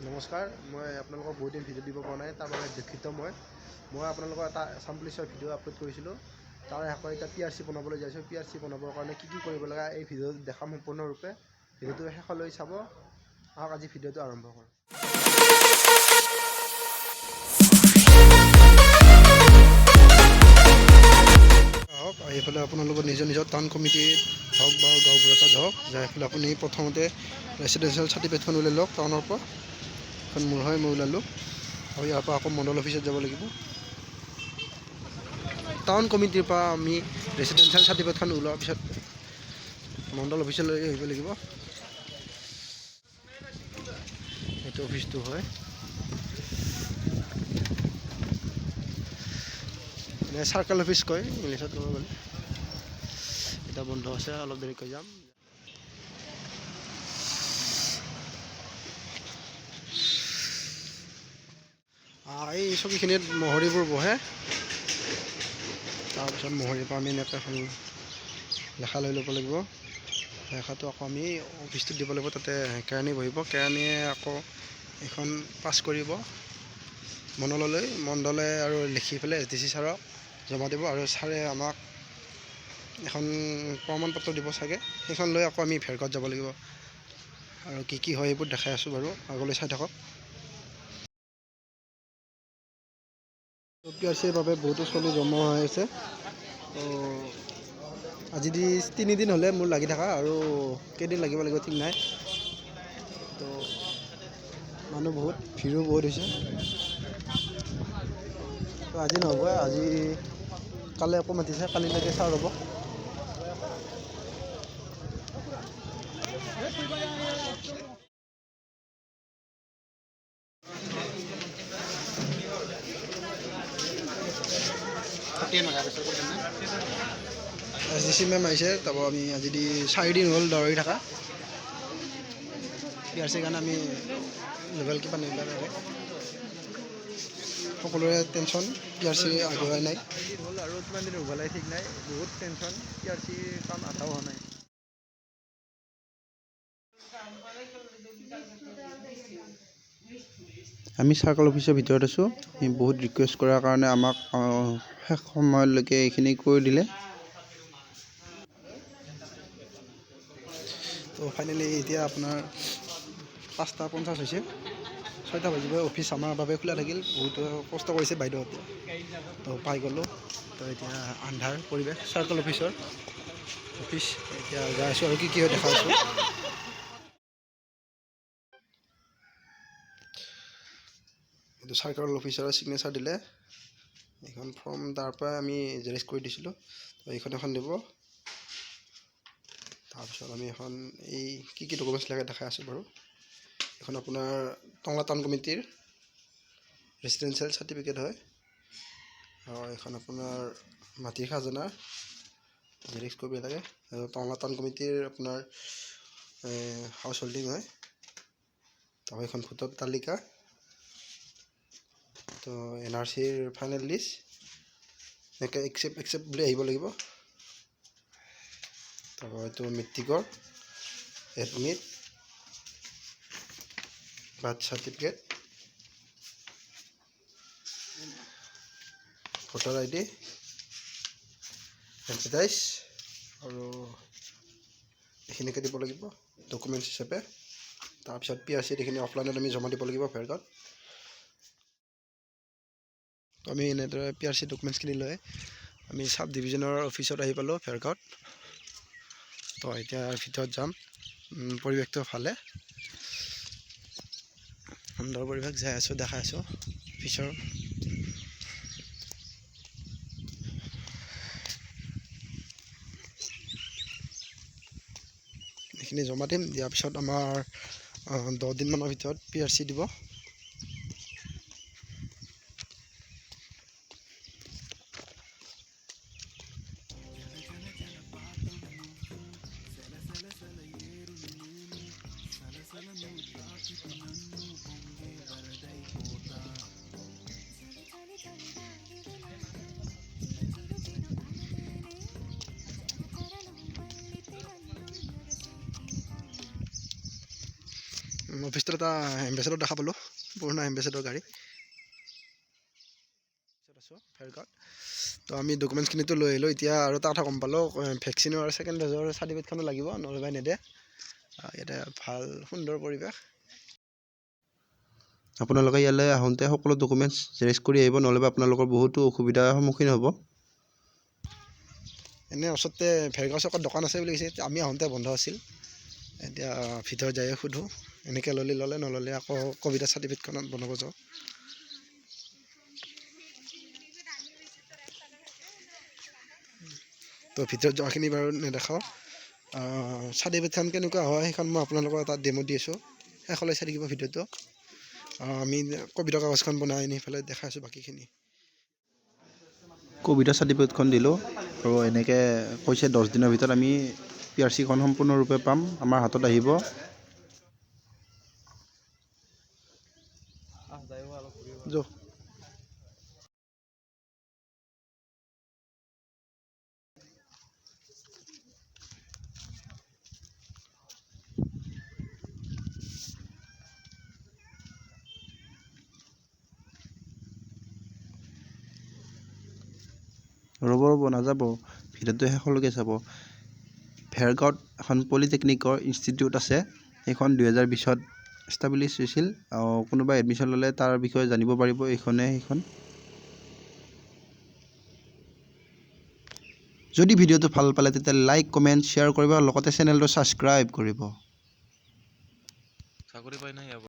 নমস্কাৰ, মই আপোনালোকক বহুত দিন ভিডিঅ' দিব পৰা নাই, তাৰ বাবে দুখিত। মই আপোনালোকৰ এটা আছাম পুলিচৰ ভিডিঅ' আপলোড কৰিছিলোঁ। তাৰ শেষত এতিয়া PRC বনাবলৈ যাইছোঁ। PRC বনাবৰ কাৰণে কি কৰিব লাগে এই ভিডিঅ'ত দেখাম সম্পূৰ্ণৰূপে। ভিডিঅ'টো শেষলৈ চাব। আহক আজি ভিডিঅ'টো আৰম্ভ কৰোঁ। আহক এইফালে আপোনালোকৰ নিজৰ টাউন কমিটিত হওক বা গাঁওবুঢ়াত হওক, যাই পেলাই আপুনি প্ৰথমতে ৰেচিডেঞ্চিয়েল চাৰ্টিফিকেটখন উলিয়াই লওক টাউনৰ পৰা। এখন মোৰ হয়, মই ওলালোঁ। আৰু ইয়াৰ পৰা আকৌ মণ্ডল অফিচত যাব লাগিব। টাউন কমিটিৰ পৰা আমি ৰেচিডেঞ্চিয়েল চাৰ্টিফিকেটখন ওলোৱাৰ পিছত মণ্ডল অফিচলৈ আহিব লাগিব। এইটো অফিচটো হয়। চাৰ্কেল অফিচ কয় ইংলিছত ক'ব গ'লে। এতিয়া বন্ধ আছে, অলপ দেৰিকৈ যাম। এই চকীখিনিত মহৰীবোৰ বহে। তাৰপিছত মহৰীৰ পৰা আমি এনেকৈ এখন লেখা লৈ ল'ব লাগিব। লেখাটো আকৌ আমি অফিচটোত দিব লাগিব। তাতে কেৰাণী বহিব। কেৰাণীয়ে আকৌ এখন পাছ কৰিব মণ্ডললৈ। মণ্ডলে আৰু লিখি পেলাই SDC ছাৰক জমা দিব, আৰু ছাৰে আমাক এখন প্ৰমাণ পত্ৰ দিব চাগে। সেইখন লৈ আকৌ আমি ভেৰঘাট যাব লাগিব। আৰু কি হয় এইবোৰ দেখাই আছোঁ বাৰু, আগলৈ চাই থাকক। PRCৰ বাবে বহুতো ছোৱালী জমা হৈ আছে। আজি 3 দিন হ'লে মোৰ লাগি থকা, আৰু কেইদিন লাগিব ঠিক নাই। তো মানুহ বহুত, ভিৰো বহুত হৈছে। তো আজি নহ'ব, আজি কালি আকৌ মাতিছে, কালিলৈকে ছাৰ হ'ব। SDC মেম আহিছে। তাৰপৰা আমি আজি 4 দিন হ'ল দৌৰি থকা। PRCৰ কাৰণে আমি লেভেল কিবা নিবাৰে সকলোৰে টেনশ্যন। PRC আগুৱাই নাই হ'ল, আৰু কিমান দিন উভলাই ঠিক নাই। বহুত টেনশ্যন। PRC কাম আধাও হোৱা নাই। আমি চাৰ্কল অফিচৰ ভিতৰত আছোঁ। বহুত ৰিকুৱেষ্ট কৰাৰ কাৰণে আমাক শেষ সময়লৈকে এইখিনি কৰি দিলে। তো ফাইনেলি এতিয়া আপোনাৰ 5:50 হৈছে। 6টা বাজিব। অফিচ আমাৰ বাবে খোলা থাকিল। বহুত কষ্ট কৰিছে বাইদেউহঁতে। তো পাই গ'লোঁ। তো এতিয়া আন্ধাৰ পৰিৱেশ। চাৰ্কল অফিচ এতিয়া যাই আছোঁ, আৰু কি হয় দেখা আছোঁ। এইটো চাৰ্কল অফিচাৰৰ ছিগনেচাৰ দিলে। এইখন ফৰ্ম তাৰ পৰা আমি জেৰেক্স কৰি দিছিলোঁ। তো এইখন এখন দিব। তাৰপিছত আমি এখন এই কি ডকুমেণ্টছ লাগে দেখাই আছোঁ বাৰু। এখন আপোনাৰ টংলা টাউন কমিটিৰ ৰেচিডেঞ্চিয়েল চাৰ্টিফিকেট হয়। আৰু এখন আপোনাৰ মাটিৰ খাজানা জেৰেক্স কৰিব লাগে। আৰু টংলা টাউন কমিটিৰ আপোনাৰ হাউচ হোল্ডিং হয়। তাৰপৰা এখন ভোটৰ তালিকা, তো NRCৰ ফাইনেল লিষ্ট, এনেকৈ একচেপ্ট বুলি আহিব লাগিব। তাৰপৰা এইটো মেট্ৰিকৰ admit, birth certificate, voter ID, advertise, আৰু এইখিনিকে দিব লাগিব ডকুমেণ্টছ হিচাপে। তাৰপিছত PRC এইখিনি অফলাইনত আমি জমা দিব লাগিব ভেৰঘাট। তো আমি এনেদৰে PRC ডকুমেণ্টছখিনি লৈ আমি চাব ডিভিজনৰ অফিচত আহি পালোঁ ভেৰঘাট। তো এতিয়া ভিতৰত যাম। পৰিৱেশটো ভালে, সুন্দৰ পৰিৱেশ। যাই আছোঁ, দেখাই আছোঁ অফিচৰ। এইখিনি জমা দিম। দিয়াৰ পিছত আমাৰ 10 দিনমানৰ ভিতৰত PRC দিব। অফিচটোত এটা এম্বেচেডৰ দেখা পালোঁ, পুৰণা এম্বেচেডৰ গাড়ী। আছোঁ ফেৰগাঁৱত। তো আমি ডকুমেণ্টছখিনিতো লৈ আহিলোঁ। এতিয়া আৰু এটা কথা গম পালোঁ, ভেকচিনৰ আৰু ছেকেণ্ড ড'জৰ চাৰ্টিফিকেটখনো লাগিব, নহ'লে নেদে। ইয়াতে ভাল সুন্দৰ পৰিৱেশ। আপোনালোকে ইয়ালৈ আহোঁতে সকলো ডকুমেণ্টছ জেৰক্স কৰি আহিব, নহ'লে আপোনালোকৰ বহুতো অসুবিধাৰ সন্মুখীন হ'ব। এনে ওচৰতে ভেৰগাঁও চকত দোকান আছে বুলি কৈছে, আমি আহোঁতে বন্ধ আছিল। এতিয়া ভিতৰত যাই সোধোঁ, এনেকৈ ল'লে নল'লে আকৌ ক'ভিডৰ চাৰ্টিফিকেটখনত বনাব যাওঁ। তো ভিতৰত যোৱাখিনি বাৰু নেদেখাওঁ। চাৰ্টিফিকেটখন কেনেকুৱা হয় সেইখন মই আপোনালোকৰ এটা ডেমো দি আছোঁ, শেষলৈ চাই থাকিব ভিডিঅ'টো। আমি ক'ভিডৰ কাগজখন বনাই আনি পেলাই দেখাই আছোঁ বাকীখিনি। ক'ভিডৰ চাৰ্টিফিকেটখন দিলোঁ আৰু এনেকৈ কৈছে 10 দিনৰ ভিতৰত আমি PRC-খন সম্পূৰ্ণৰূপে পাম, আমাৰ হাতত আহিব। ৰ'ব নাযাব, ভিডিঅ'টো শেষলৈকে চাব। ভেৰগাঁৱত এখন পলিটেকনিকৰ ইনষ্টিটিউট আছে, সেইখন 2020ত এষ্টাব্লিছ হৈছিল। কোনোবাই এডমিশ্যন ল'লে তাৰ বিষয়ে জানিব পাৰিব সেইখন। যদি ভিডিঅ'টো ভাল পালে তেতিয়া লাইক, কমেণ্ট, শ্বেয়াৰ কৰিব, লগতে চেনেলটো ছাবস্ক্ৰাইব কৰিব।